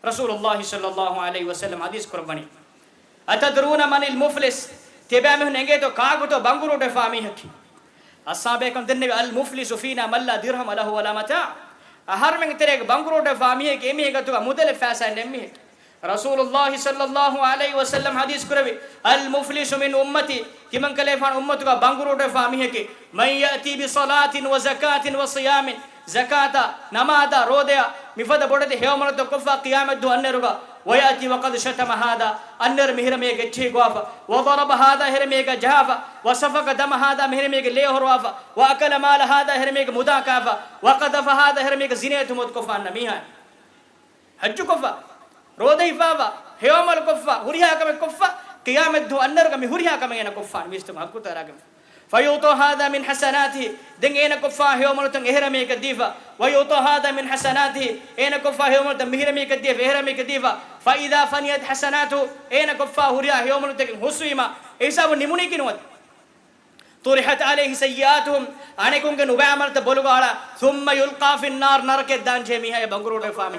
رسول الله صلى الله عليه وسلم حديث قرباني أتدرون من المفلس تبامه نجيتو كاغوتو بانغورو دفامي هكي أصحابكم دنبي المفلس فينا من لا درهم له ولا متاع أهر من تريك بانغورو دفامي هكي إمي هكتو مدل فاسا نمي رسول الله صلى الله عليه وسلم حديث قربي المفلس من أمتي كمن كلفان أمتك بانغورو دفامي هكي من يأتي بصلاة وزكاة وصيام زكاة نماذا روديا مفاد بودة هيومنا تكفى قيامة دو أنرغا ويأتي وقد شتم هذا أنر مهرميك تشيغوافا وضرب هذا هرميك جهافا وسفك دم هذا مهرميك ليهروافا وأكل مال هذا هرميك مداكافا وقذف هذا هرميك زينيت مدكفا نميها حج كفا رودي فافا هيومل كفا هريها كم كفا قيامة دو أنرغا مهريها كم ين كفا ميستم حقو تراغم فيوطى هذا من حسناته دين كفا هيوملتن إهرمي كديفا ويوطى هذا من حسناته إن كفا هيوملتن مهرمي كديفا إهرمي كديفا فإذا فنيت حسناته إن كفا هريا هيوملتن حسويما إيساب نموني كنوت طرحت عليه سيئاتهم أنكم كنوا بعمل تبلغ على ثم يلقى في النار نرك الدان جميعا بانغرو فامي